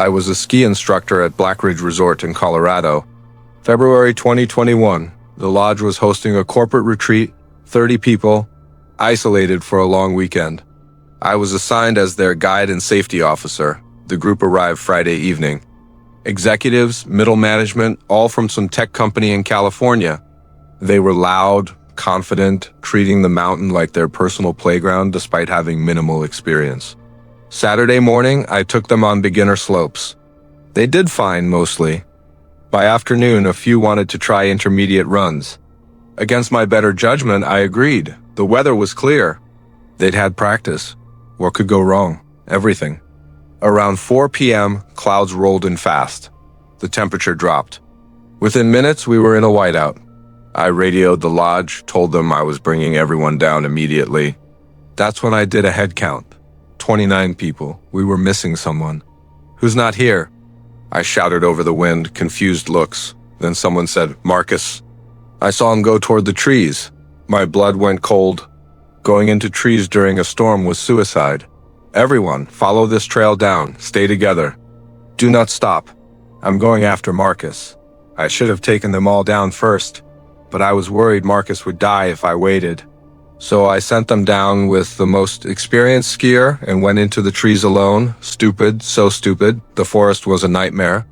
I was a ski instructor at Black Ridge Resort in Colorado. February 2021, the lodge was hosting a corporate retreat, 30 people, isolated for a long weekend. I was assigned as their guide and safety officer. The group arrived Friday evening. Executives, middle management, all from some tech company in California. They were loud, confident, treating the mountain like their personal playground despite having minimal experience. Saturday morning, I took them on beginner slopes. They did fine, mostly. By afternoon, a few wanted to try intermediate runs. Against my better judgment, I agreed. The weather was clear. They'd had practice. What could go wrong? Everything. Around 4 p.m., clouds rolled in fast. The temperature dropped. Within minutes, we were in a whiteout. I radioed the lodge, told them I was bringing everyone down immediately. That's when I did a head count. 29 people. We were missing someone. Who's not here? I shouted over the wind, confused looks. Then someone said, Marcus. I saw him go toward the trees. My blood went cold. Going into trees during a storm was suicide. Everyone, follow this trail down. Stay together. Do not stop. I'm going after Marcus. I should have taken them all down first, but I was worried Marcus would die if I waited. So I sent them down with the most experienced skier and went into the trees alone. Stupid, so stupid. The forest was a nightmare.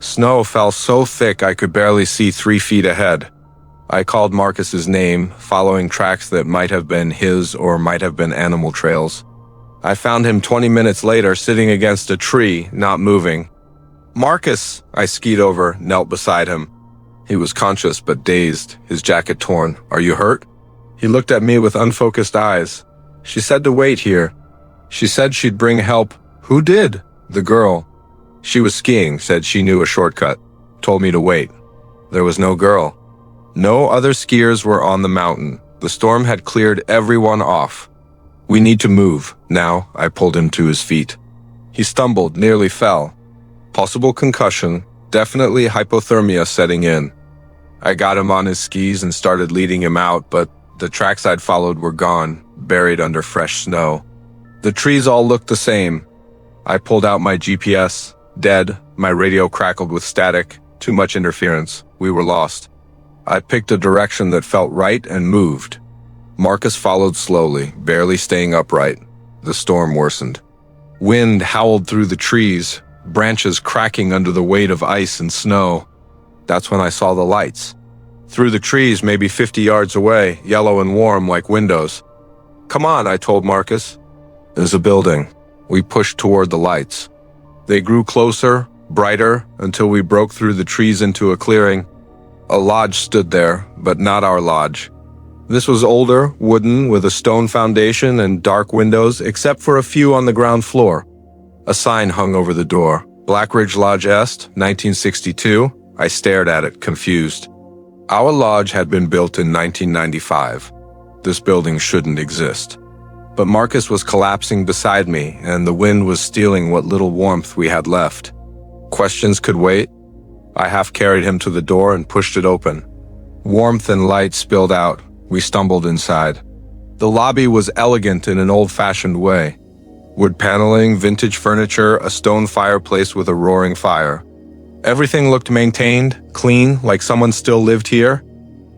Snow fell so thick I could barely see 3 feet ahead. I called Marcus's name, following tracks that might have been his or might have been animal trails. I found him 20 minutes later sitting against a tree, not moving. Marcus! I skied over, knelt beside him. He was conscious but dazed, his jacket torn. Are you hurt? He looked at me with unfocused eyes. She said to wait here. She said she'd bring help. Who did? The girl. She was skiing, said she knew a shortcut. Told me to wait. There was no girl. No other skiers were on the mountain. The storm had cleared everyone off. We need to move. Now, I pulled him to his feet. He stumbled, nearly fell. Possible concussion, definitely hypothermia setting in. I got him on his skis and started leading him out, but the tracks I'd followed were gone, buried under fresh snow. The trees all looked the same. I pulled out my GPS. Dead. My radio crackled with static. Too much interference. We were lost. I picked a direction that felt right and moved. Marcus followed slowly, barely staying upright. The storm worsened. Wind howled through the trees, branches cracking under the weight of ice and snow. That's when I saw the lights. Through the trees, maybe 50 yards away, yellow and warm like windows. Come on, I told Marcus. There's a building. We pushed toward the lights. They grew closer, brighter, until we broke through the trees into a clearing. A lodge stood there, but not our lodge. This was older, wooden, with a stone foundation and dark windows, except for a few on the ground floor. A sign hung over the door. Black Ridge Lodge Est, 1962. I stared at it, confused. Our lodge had been built in 1995. This building shouldn't exist. But Marcus was collapsing beside me, and the wind was stealing what little warmth we had left. Questions could wait. I half-carried him to the door and pushed it open. Warmth and light spilled out. We stumbled inside. The lobby was elegant in an old-fashioned way. Wood paneling, vintage furniture, a stone fireplace with a roaring fire. Everything looked maintained, clean, like someone still lived here.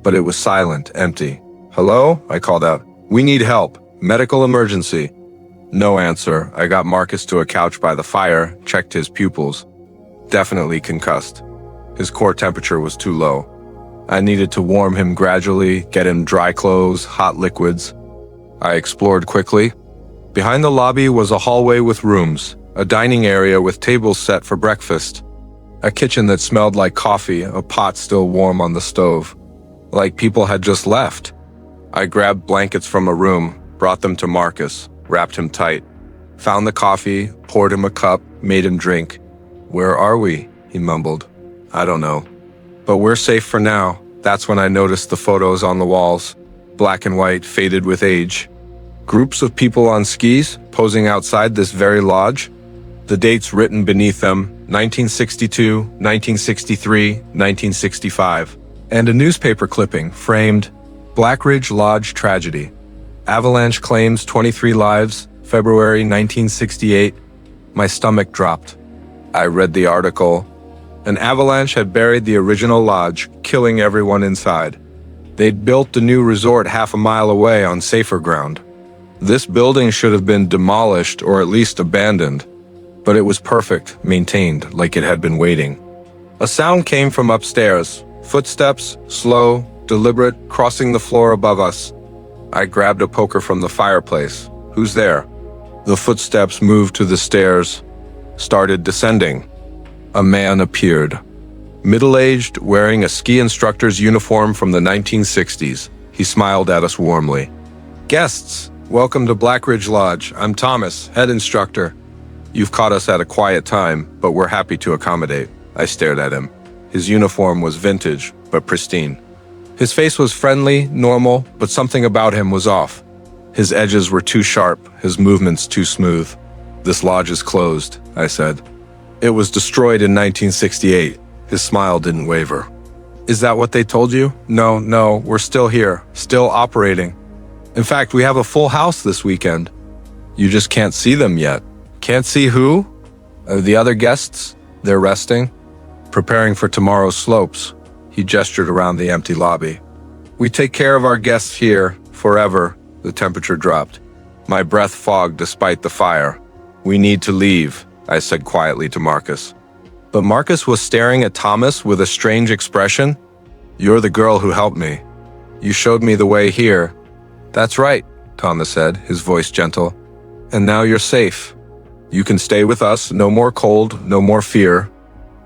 But it was silent, empty. Hello? I called out. We need help. Medical emergency. No answer. I got Marcus to a couch by the fire, checked his pupils. Definitely concussed. His core temperature was too low. I needed to warm him gradually, get him dry clothes, hot liquids. I explored quickly. Behind the lobby was a hallway with rooms, a dining area with tables set for breakfast, a kitchen that smelled like coffee, a pot still warm on the stove, like people had just left. I grabbed blankets from a room, brought them to Marcus, wrapped him tight, found the coffee, poured him a cup, made him drink. Where are we? He mumbled. I don't know. But we're safe for now. That's when I noticed the photos on the walls, black and white, faded with age. Groups of people on skis, posing outside this very lodge. The dates written beneath them, 1962, 1963, 1965. And a newspaper clipping framed, Black Ridge Lodge Tragedy. Avalanche claims 23 lives, February 1968. My stomach dropped. I read the article. An avalanche had buried the original lodge, killing everyone inside. They'd built the new resort half a mile away on safer ground. This building should have been demolished or at least abandoned, but it was perfect, maintained like it had been waiting. A sound came from upstairs, footsteps, slow, deliberate, crossing the floor above us. I grabbed a poker from the fireplace. Who's there? The footsteps moved to the stairs, started descending. A man appeared. Middle-aged, wearing a ski instructor's uniform from the 1960s. He smiled at us warmly. Guests, welcome to Black Ridge Lodge. I'm Thomas, head instructor. You've caught us at a quiet time, but we're happy to accommodate. I stared at him. His uniform was vintage, but pristine. His face was friendly, normal, but something about him was off. His edges were too sharp, his movements too smooth. This lodge is closed, I said. It was destroyed in 1968. His smile didn't waver. Is that what they told you? No, we're still here, still operating. In fact, we have a full house this weekend. You just can't see them yet. Can't see who? The other guests? They're resting, preparing for tomorrow's slopes. He gestured around the empty lobby. We take care of our guests here, forever. The temperature dropped. My breath fogged despite the fire. We need to leave, I said quietly to Marcus. But Marcus was staring at Thomas with a strange expression. You're the girl who helped me. You showed me the way here. That's right, Thomas said, his voice gentle. And now you're safe. You can stay with us, no more cold, no more fear.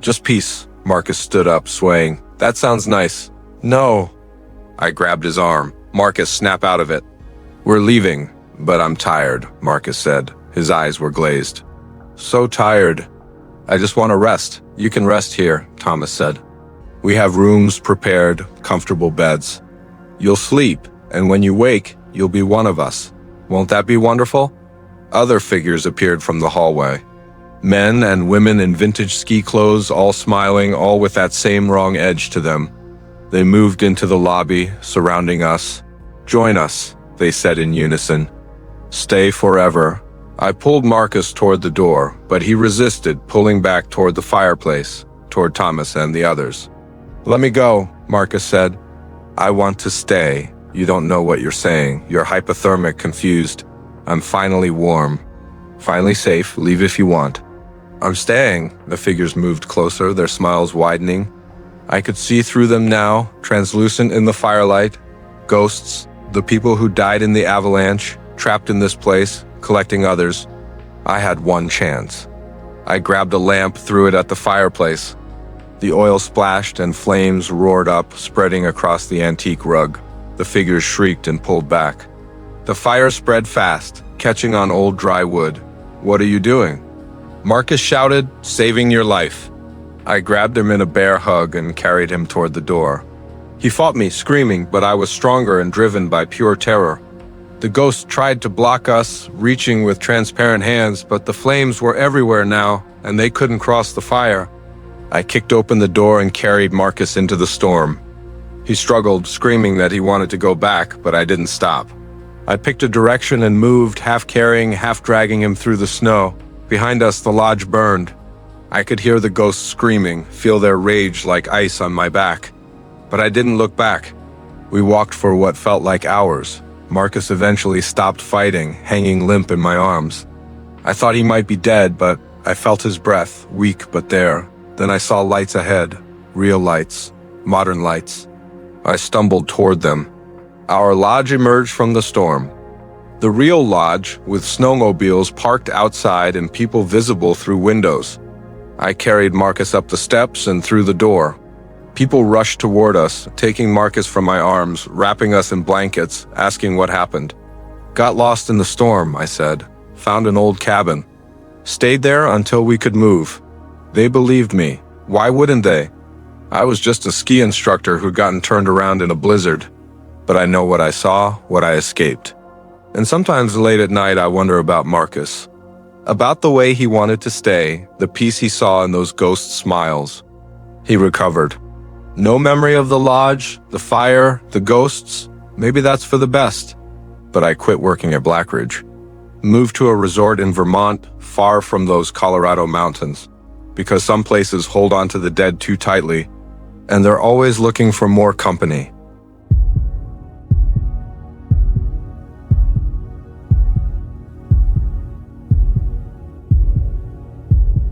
Just peace. Marcus stood up, swaying. That sounds nice. No. I grabbed his arm. Marcus, snap out of it. We're leaving, but I'm tired, Marcus said. His eyes were glazed. So tired. I just want to rest. You can rest here, Thomas said. We have rooms prepared, comfortable beds. You'll sleep, and when you wake, you'll be one of us. Won't that be wonderful? Other figures appeared from the hallway. Men and women in vintage ski clothes, all smiling, all with that same wrong edge to them. They moved into the lobby, surrounding us. Join us, they said in unison. Stay forever. I pulled Marcus toward the door, but he resisted, pulling back toward the fireplace, toward Thomas and the others. Let me go, Marcus said. I want to stay. You don't know what you're saying. You're hypothermic, confused. I'm finally warm. Finally safe. Leave if you want. I'm staying. The figures moved closer, their smiles widening. I could see through them now, translucent in the firelight. Ghosts, the people who died in the avalanche, trapped in this place, collecting others. I had one chance. I grabbed a lamp, threw it at the fireplace. The oil splashed and flames roared up, spreading across the antique rug. The figures shrieked and pulled back. The fire spread fast, catching on old dry wood. What are you doing? Marcus shouted, saving your life. I grabbed him in a bear hug and carried him toward the door. He fought me, screaming, but I was stronger and driven by pure terror. The ghost tried to block us, reaching with transparent hands, but the flames were everywhere now, and they couldn't cross the fire. I kicked open the door and carried Marcus into the storm. He struggled, screaming that he wanted to go back, but I didn't stop. I picked a direction and moved, half carrying, half dragging him through the snow. Behind us, the lodge burned. I could hear the ghosts screaming, feel their rage like ice on my back. But I didn't look back. We walked for what felt like hours. Marcus eventually stopped fighting, hanging limp in my arms. I thought he might be dead, but I felt his breath, weak but there. Then I saw lights ahead, real lights, modern lights. I stumbled toward them. Our lodge emerged from the storm. The real lodge, with snowmobiles parked outside and people visible through windows. I carried Marcus up the steps and through the door. People rushed toward us, taking Marcus from my arms, wrapping us in blankets, asking what happened. Got lost in the storm, I said. Found an old cabin. Stayed there until we could move. They believed me. Why wouldn't they? I was just a ski instructor who'd gotten turned around in a blizzard. But I know what I saw, what I escaped. And sometimes late at night I wonder about Marcus. About the way he wanted to stay, the peace he saw in those ghost smiles. He recovered. No memory of the lodge, the fire, the ghosts. Maybe that's for the best. But I quit working at Black Ridge. Moved to a resort in Vermont, far from those Colorado mountains. because some places hold on to the dead too tightly, and they're always looking for more company.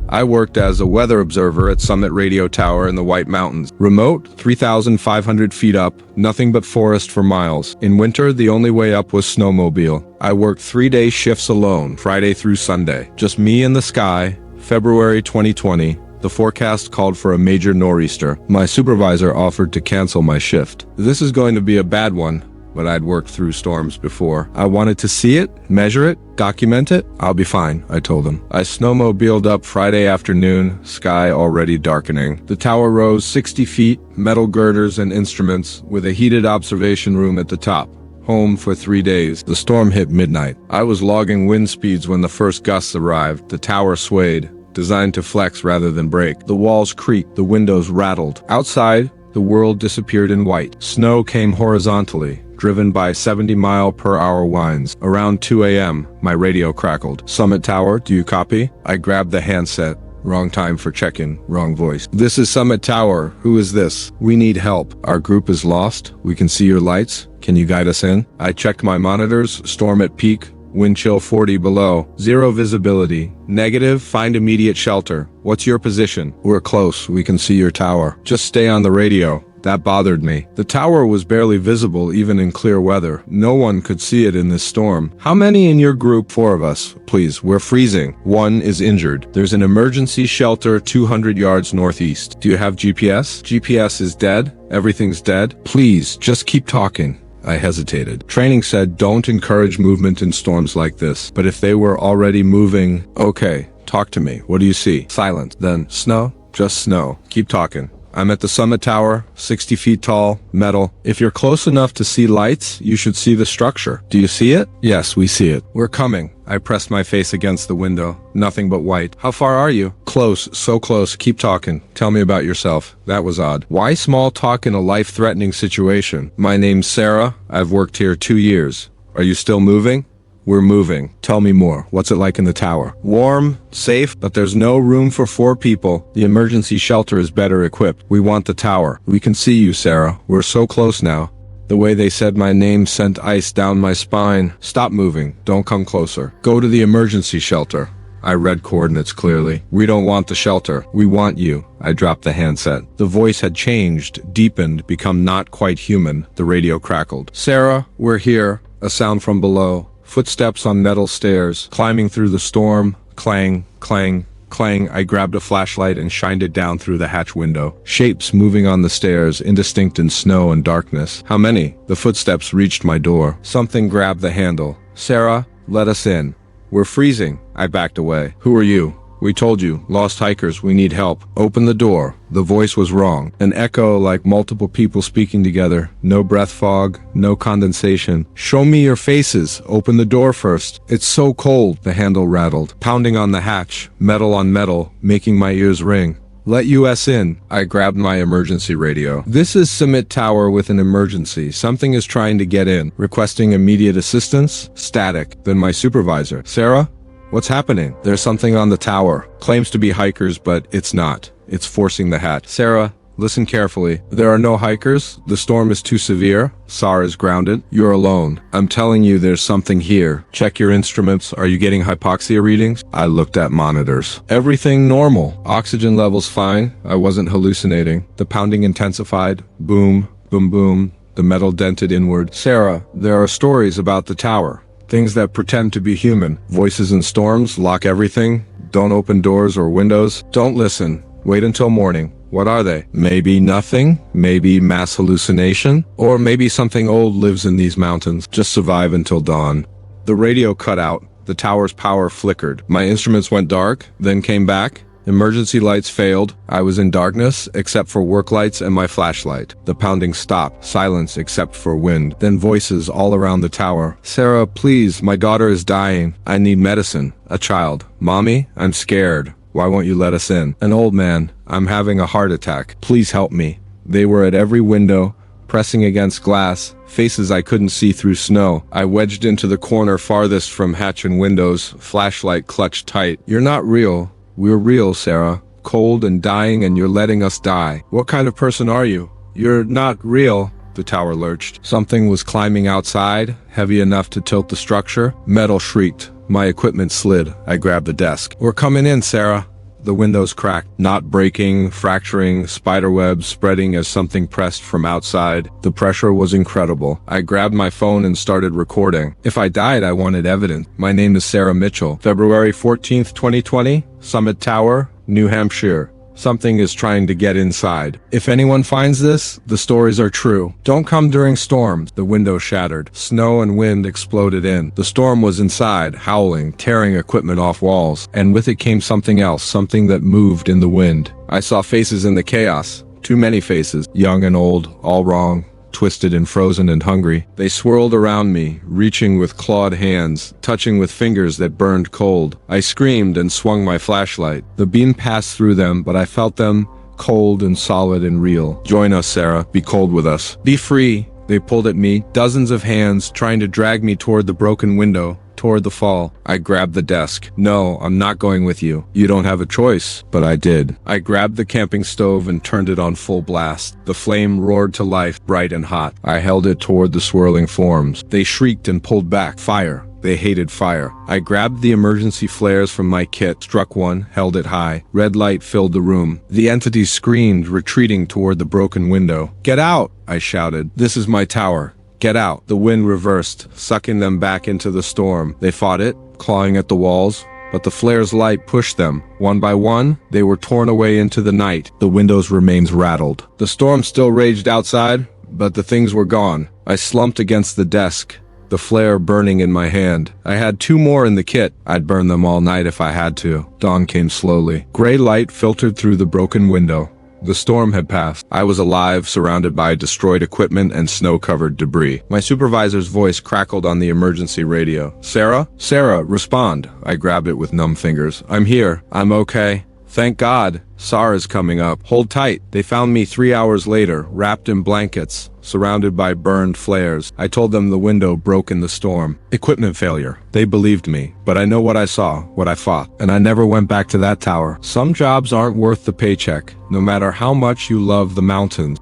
I worked as a weather observer at Summit Radio Tower in the White Mountains. Remote, 3,500 feet up, nothing but forest for miles. In winter, the only way up was snowmobile. I worked 3-day shifts alone, Friday through Sunday. Just me and the sky. February 2020. The forecast called for a major nor'easter. My supervisor offered to cancel my shift. This is going to be a bad one, but I'd worked through storms before. I wanted to see it, measure it, document it. I'll be fine, I told him. I snowmobiled up Friday afternoon, sky already darkening. The tower rose 60 feet, metal girders and instruments, with a heated observation room at the top. Home for 3 days. The storm hit midnight. I was logging wind speeds when the first gusts arrived. The tower swayed, designed to flex rather than break. The walls creaked, the windows rattled. Outside, the world disappeared in white. Snow came horizontally, driven by 70-mile-per-hour winds. Around 2 a.m., my radio crackled. Summit Tower, do you copy? I grabbed the handset. Wrong time for check-in, wrong voice. This is Summit Tower. Who is this? We need help. Our group is lost. We can see your lights. Can you guide us in? I checked my monitors. Storm at peak. Wind chill 40 below. Zero visibility. Negative, find immediate shelter. What's your position? We're close. We can see your tower. Just stay on the radio. That bothered me. The tower was barely visible even in clear weather. No one could see it in this storm. How many in your group? 4 of us. Please, we're freezing. 1 is injured. There's an emergency shelter 200 yards northeast. Do you have GPS? GPS is dead. Everything's dead. Please, just keep talking. I hesitated. Training said don't encourage movement in storms like this. But if they were already moving, okay, talk to me. What do you see? Silence. Then, snow? Just snow. Keep talking. I'm at the Summit Tower, 60 feet tall, metal. If you're close enough to see lights, you should see the structure. Do you see it? Yes, we see it. We're coming. I pressed my face against the window. Nothing but white. How far are you? Close, so close. Keep talking. Tell me about yourself. That was odd. Why small talk in a life-threatening situation? My name's Sarah. I've worked here 2 years. Are you still moving? We're moving. Tell me more. What's it like in the tower? Warm, safe, but there's no room for 4 people. The emergency shelter is better equipped. We want the tower. We can see you, Sarah. We're so close now. The way they said my name sent ice down my spine. Stop moving. Don't come closer. Go to the emergency shelter. I read coordinates clearly. We don't want the shelter. We want you. I dropped the handset. The voice had changed, deepened, become not quite human. The radio crackled. Sarah, we're here. A sound from below. Footsteps on metal stairs, climbing through the storm. Clang, clang, clang. I grabbed a flashlight and shined it down through the hatch window. Shapes moving on the stairs, indistinct in snow and darkness. How many? The footsteps reached my door. Something grabbed the handle. Sarah, let us in. We're freezing. I backed away. Who are you? We told you, lost hikers, we need help. Open the door. The voice was wrong. An echo like multiple people speaking together. No breath fog, no condensation. Show me your faces. Open the door first. It's so cold. The handle rattled. Pounding on the hatch, metal on metal, making my ears ring. Let us in. I grabbed my emergency radio. This is Summit Tower with an emergency. Something is trying to get in. Requesting immediate assistance. Static. Then my supervisor. Sarah? What's happening? There's something on the tower. Claims to be hikers, but it's not. It's forcing the hatch. Sarah, listen carefully. There are no hikers. The storm is too severe. SAR is grounded. You're alone. I'm telling you there's something here. Check your instruments. Are you getting hypoxia readings? I looked at monitors. Everything normal. Oxygen levels fine. I wasn't hallucinating. The pounding intensified. Boom, boom, boom. The metal dented inward. Sarah, there are stories about the tower. Things that pretend to be human. Voices in storms, lock everything. Don't open doors or windows. Don't listen. Wait until morning. What are they? Maybe nothing? Maybe mass hallucination? Or maybe something old lives in these mountains. Just survive until dawn. The radio cut out. The tower's power flickered. My instruments went dark, then came back. Emergency lights failed. I was in darkness, except for work lights and my flashlight. The pounding stopped. Silence except for wind. Then voices all around the tower. Sarah, please, my daughter is dying. I need medicine. A child. Mommy, I'm scared. Why won't you let us in? An old man. I'm having a heart attack. Please help me. They were at every window, pressing against glass, faces I couldn't see through snow. I wedged into the corner farthest from hatch and windows, flashlight clutched tight. You're not real. We're real, Sarah. cold and dying, and you're letting us die. What kind of person are you? You're not real. The tower lurched. Something was climbing outside, heavy enough to tilt the structure. Metal shrieked. My equipment slid. I grabbed the desk. We're coming in, Sarah. The windows cracked, not breaking, fracturing, spiderwebs spreading as something pressed from outside. The pressure was incredible. I grabbed my phone and started recording. If I died, I wanted evidence. My name is Sarah Mitchell. February 14th, 2020, Summit Tower, New Hampshire. Something is trying to get inside. If anyone finds this, the stories are true. Don't come during storms. The window shattered. Snow and wind exploded in. The storm was inside, howling, tearing equipment off walls. And with it came something else, something that moved in the wind. I saw faces in the chaos. Too many faces. Young and old, all wrong. Twisted and frozen and hungry. They swirled around me, reaching with clawed hands, touching with fingers that burned cold. I screamed and swung my flashlight. The beam passed through them, but I felt them cold and solid and real. Join us, Sarah. Be cold with us. Be free. They pulled at me, dozens of hands trying to drag me toward the broken window, toward the fall. I grabbed the desk. No, I'm not going with you. You don't have a choice. But I did. I grabbed the camping stove and turned it on full blast. The flame roared to life, bright and hot. I held it toward the swirling forms. They shrieked and pulled back. Fire. They hated fire. I grabbed the emergency flares from my kit, struck one, held it high. Red light filled the room. The entity screamed, retreating toward the broken window. Get out! I shouted. This is my tower. Get out. The wind reversed, sucking them back into the storm. They fought it, clawing at the walls, but the flare's light pushed them. One by one, they were torn away into the night. The windows' remains rattled. The storm still raged outside, but the things were gone. I slumped against the desk, the flare burning in my hand. I had 2 more in the kit. I'd burn them all night if I had to. Dawn came slowly. Gray light filtered through the broken window. The storm had passed. I was alive, surrounded by destroyed equipment and snow-covered debris. My supervisor's voice crackled on the emergency radio. Sarah? Sarah, respond. I grabbed it with numb fingers. I'm here. I'm okay. Thank God. SAR is coming up. Hold tight. They found me 3 hours later, wrapped in blankets, surrounded by burned flares. I told them the window broke in the storm. Equipment failure. They believed me, but I know what I saw, what I fought, and I never went back to that tower. Some jobs aren't worth the paycheck, no matter how much you love the mountains.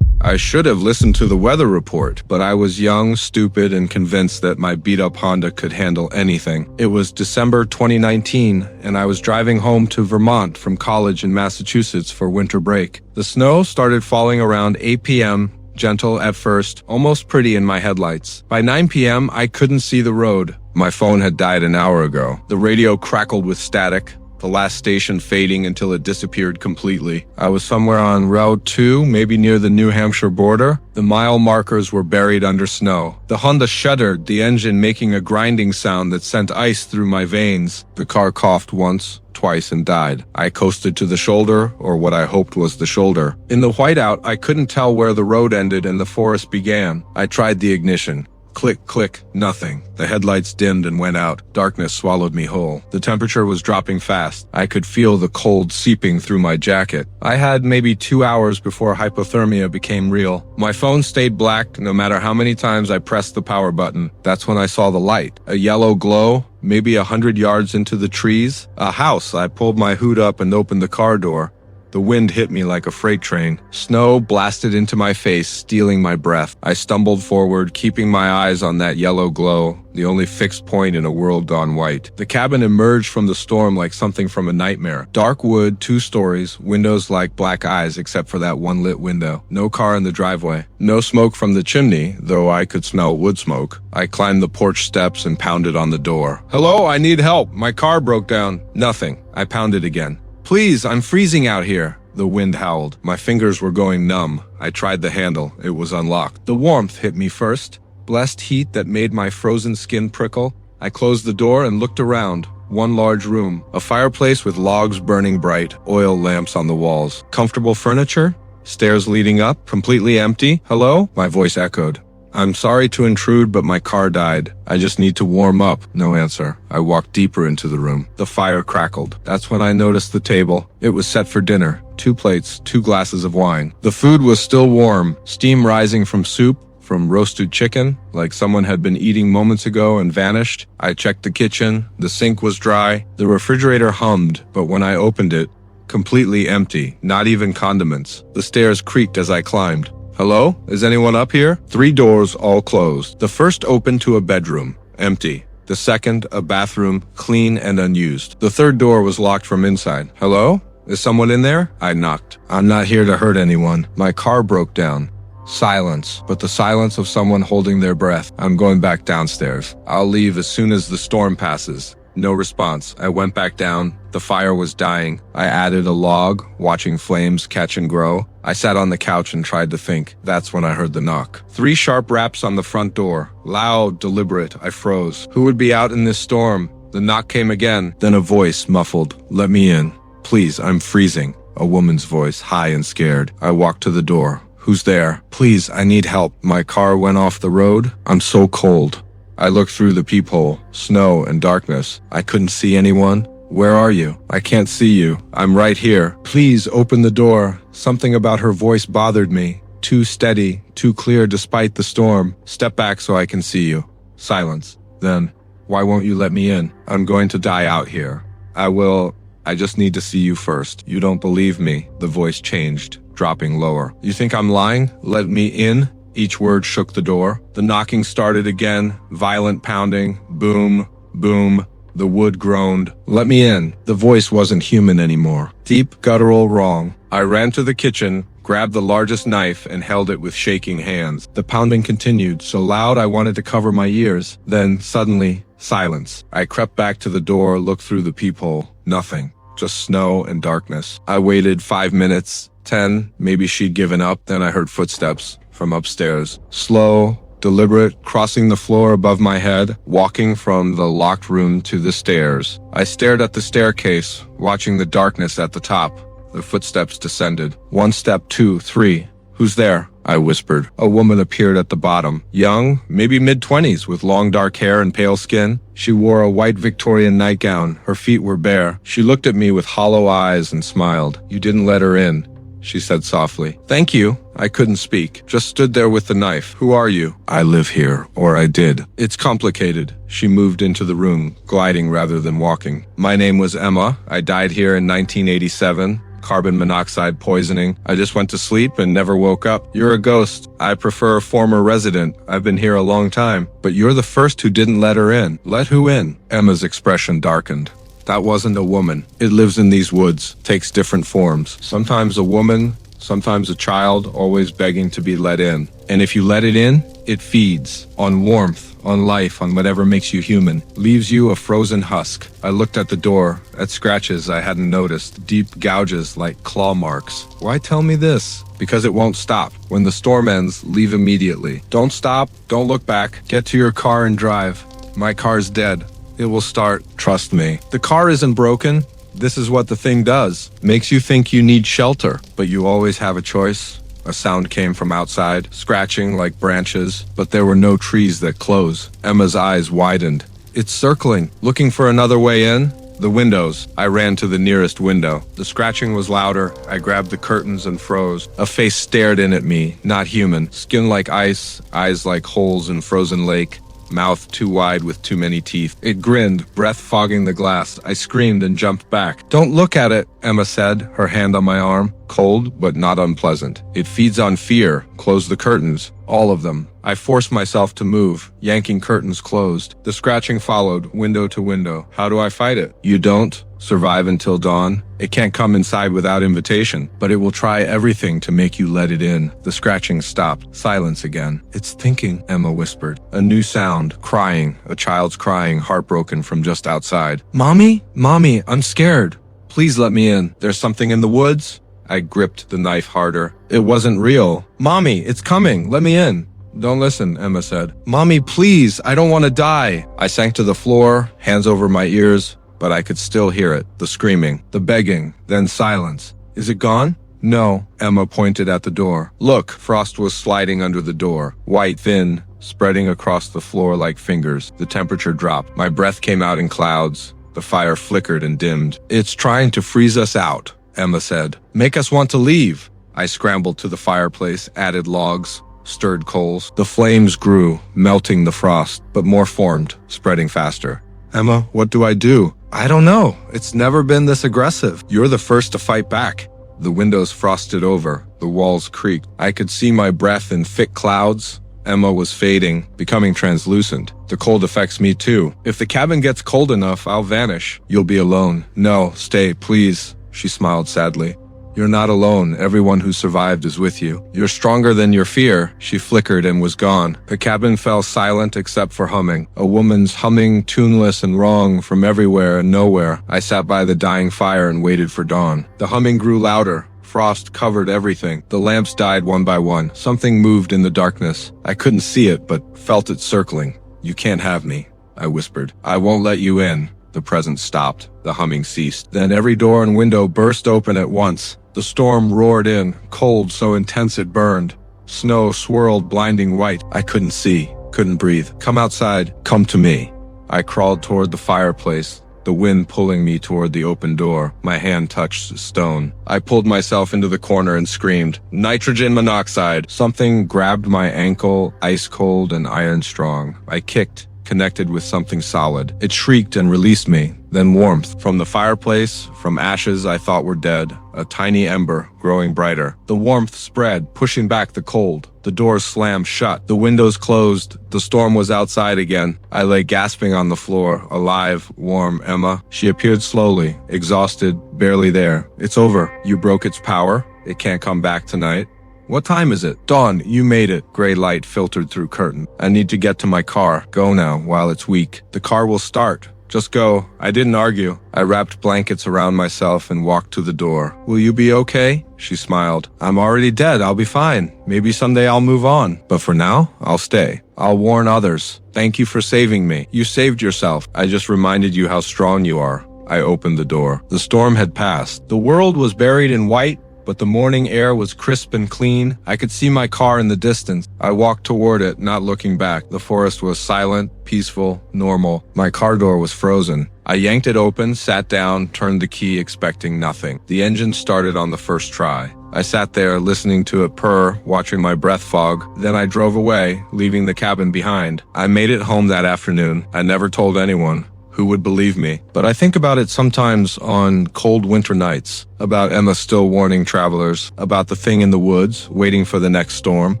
I should have listened to the weather report, but I was young, stupid, and convinced that my beat-up Honda could handle anything. It was December 2019, and I was driving home to Vermont from college in Massachusetts for winter break. The snow started falling around 8 p.m., gentle at first, almost pretty in my headlights. By 9 p.m., I couldn't see the road. My phone had died an hour ago. The radio crackled with static, the last station fading until it disappeared completely. I was somewhere on Route 2, maybe near the New Hampshire border. The mile markers were buried under snow. The Honda shuddered, the engine making a grinding sound that sent ice through my veins. The car coughed once, twice, and died. I coasted to the shoulder, or what I hoped was the shoulder. In the whiteout, I couldn't tell where the road ended and the forest began. I tried the ignition. Click, click, nothing. The headlights dimmed and went out. Darkness swallowed me whole. The temperature was dropping fast. I could feel the cold seeping through my jacket. I had maybe 2 hours before hypothermia became real. My phone stayed black no matter how many times I pressed the power button. That's when I saw the light. A yellow glow, maybe 100 yards into the trees. A house. I pulled my hood up and opened the car door. The wind hit me like a freight train. Snow blasted into my face, stealing my breath. I stumbled forward, keeping my eyes on that yellow glow, the only fixed point in a world gone white. The cabin emerged from the storm like something from a nightmare. Dark wood, 2 stories, windows like black eyes except for that one lit window. No car in the driveway. No smoke from the chimney, though I could smell wood smoke. I climbed the porch steps and pounded on the door. Hello, I need help. My car broke down. Nothing. I pounded again. Please, I'm freezing out here. The wind howled. My fingers were going numb. I tried the handle. It was unlocked. The warmth hit me first. Blessed heat that made my frozen skin prickle. I closed the door and looked around. One large room. A fireplace with logs burning bright. Oil lamps on the walls. Comfortable furniture. Stairs leading up. Completely empty. Hello? My voice echoed. I'm sorry to intrude, but my car died. I just need to warm up. No answer. I walked deeper into the room. The fire crackled. That's when I noticed the table. It was set for dinner. 2 plates, 2 glasses of wine. The food was still warm, steam rising from soup, from roasted chicken, like someone had been eating moments ago and vanished. I checked the kitchen. The sink was dry. The refrigerator hummed, but when I opened it, completely empty, not even condiments. The stairs creaked as I climbed. Hello? Is anyone up here? 3 doors, all closed. The first opened to a bedroom, empty. The second, a bathroom, clean and unused. The third door was locked from inside. Hello? Is someone in there? I knocked. I'm not here to hurt anyone. My car broke down. Silence, but the silence of someone holding their breath. I'm going back downstairs. I'll leave as soon as the storm passes. No response. I went back down. The fire was dying. I added a log, watching flames catch and grow. I sat on the couch and tried to think. That's when I heard the knock. 3 sharp raps on the front door. Loud, deliberate. I froze. Who would be out in this storm? The knock came again. Then a voice, muffled. Let me in. Please, I'm freezing. A woman's voice, high and scared. I walked to the door. Who's there? Please, I need help. My car went off the road. I'm so cold. I looked through the peephole. Snow and darkness. I couldn't see anyone. Where are you? I can't see you. I'm right here. Please open the door. Something about her voice bothered me. Too steady, too clear despite the storm. Step back so I can see you. Silence. Then, why won't you let me in? I'm going to die out here. I just need to see you first. You don't believe me. The voice changed, dropping lower. You think I'm lying? Let me in? Each word shook the door. The knocking started again, violent pounding. Boom, boom. The wood groaned. Let me in. The voice wasn't human anymore. Deep, guttural, wrong. I ran to the kitchen, grabbed the largest knife, and held it with shaking hands. The pounding continued, so loud I wanted to cover my ears. Then, suddenly, silence. I crept back to the door, looked through the peephole. Nothing. Just snow and darkness. I waited 5 minutes, 10, maybe she'd given up. Then I heard footsteps from upstairs. Slow, deliberate, crossing the floor above my head, walking from the locked room to the stairs. I stared at the staircase, watching the darkness at the top. The footsteps descended. 1 step, 2, 3. Who's there? I whispered. A woman appeared at the bottom. Young, maybe mid-20s, with long dark hair and pale skin. She wore a white Victorian nightgown. Her feet were bare. She looked at me with hollow eyes and smiled. You didn't let her in, she said softly. Thank you. I couldn't speak. Just stood there with the knife. Who are you? I live here, or I did. It's complicated. She moved into the room, gliding rather than walking. My name was Emma. I died here in 1987. Carbon monoxide poisoning. I just went to sleep and never woke up. You're a ghost. I prefer a former resident. I've been here a long time. But you're the first who didn't let her in. Let who in? Emma's expression darkened. That wasn't a woman. It lives in these woods, takes different forms. Sometimes a woman, sometimes a child, always begging to be let in. And if you let it in, it feeds on warmth, on life, on whatever makes you human. Leaves you a frozen husk. I looked at the door, at scratches I hadn't noticed, deep gouges like claw marks. Why tell me this? Because it won't stop. When the storm ends, leave immediately. Don't stop, don't look back. Get to your car and drive. My car's dead. It will start, trust me. The car isn't broken. This is what the thing does. Makes you think you need shelter, but you always have a choice. A sound came from outside, scratching like branches, but there were no trees that close. Emma's eyes widened. It's circling, looking for another way in. The windows. I ran to the nearest window. The scratching was louder. I grabbed the curtains and froze. A face stared in at me, not human. Skin like ice, eyes like holes in frozen lake. Mouth too wide with too many teeth. It grinned, breath fogging the glass. I screamed and jumped back. Don't look at it, Emma said, her hand on my arm. Cold, but not unpleasant. It feeds on fear. Close the curtains. All of them. I forced myself to move, yanking curtains closed. The scratching followed, window to window. How do I fight it? You don't. Survive until dawn. It can't come inside without invitation, but it will try everything to make you let it in. The scratching stopped. Silence again. It's thinking, Emma whispered. A new sound. Crying. A child's crying, heartbroken from just outside. Mommy? Mommy, I'm scared. Please let me in. There's something in the woods? I gripped the knife harder. It wasn't real. Mommy, it's coming. Let me in. Don't listen, Emma said. Mommy, please. I don't want to die. I sank to the floor, hands over my ears, but I could still hear it. The screaming, the begging, then silence. Is it gone? No. Emma pointed at the door. Look, frost was sliding under the door. White, thin, spreading across the floor like fingers. The temperature dropped. My breath came out in clouds. The fire flickered and dimmed. It's trying to freeze us out, Emma said. Make us want to leave. I scrambled to the fireplace, added logs. stirred coals. The flames grew, melting the frost, but more formed, spreading faster. Emma, what do I do? I don't know. It's never been this aggressive. You're the first to fight back. The windows frosted over, the walls creaked. I could see my breath in thick clouds. Emma was fading, becoming translucent. The cold affects me too. If the cabin gets cold enough, I'll vanish. You'll be alone. No, stay, please. She smiled sadly. You're not alone. Everyone who survived is with you. You're stronger than your fear. She flickered and was gone. The cabin fell silent except for humming. A woman's humming, tuneless and wrong from everywhere and nowhere. I sat by the dying fire and waited for dawn. The humming grew louder. Frost covered everything. The lamps died one by one. Something moved in the darkness. I couldn't see it, but felt it circling. You can't have me, I whispered. I won't let you in. The presence stopped. The humming ceased. Then every door and window burst open at once. The storm roared in, cold so intense it burned. Snow swirled blinding white. I couldn't see, couldn't breathe. Come outside, come to me. I crawled toward the fireplace, the wind pulling me toward the open door. My hand touched stone. I pulled myself into the corner and screamed, nitrogen monoxide. Something grabbed my ankle, ice cold and iron strong. I kicked, connected with something solid. It shrieked and released me. Then warmth. From the fireplace, from ashes I thought were dead, a tiny ember growing brighter. The warmth spread, pushing back the cold. The doors slammed shut. The windows closed. The storm was outside again. I lay gasping on the floor, alive, warm. Emma. She appeared slowly, exhausted, barely there. It's over. You broke its power. It can't come back tonight. What time is it? Dawn, you made it. Gray light filtered through curtain. I need to get to my car. Go now, while it's weak. The car will start. Just go. I didn't argue. I wrapped blankets around myself and walked to the door. Will you be okay? She smiled. I'm already dead. I'll be fine. Maybe someday I'll move on. But for now, I'll stay. I'll warn others. Thank you for saving me. You saved yourself. I just reminded you how strong you are. I opened the door. The storm had passed. The world was buried in white, but the morning air was crisp and clean. I could see my car in the distance. I walked toward it, not looking back. The forest was silent, peaceful, normal. My car door was frozen. I yanked it open, sat down, turned the key, expecting nothing. The engine started on the first try. I sat there, listening to it purr, watching my breath fog. Then I drove away, leaving the cabin behind. I made it home that afternoon. I never told anyone. Who would believe me? But I think about it sometimes on cold winter nights, about Emma still warning travelers, about the thing in the woods, waiting for the next storm,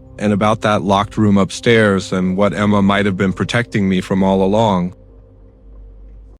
and about that locked room upstairs and what Emma might have been protecting me from all along.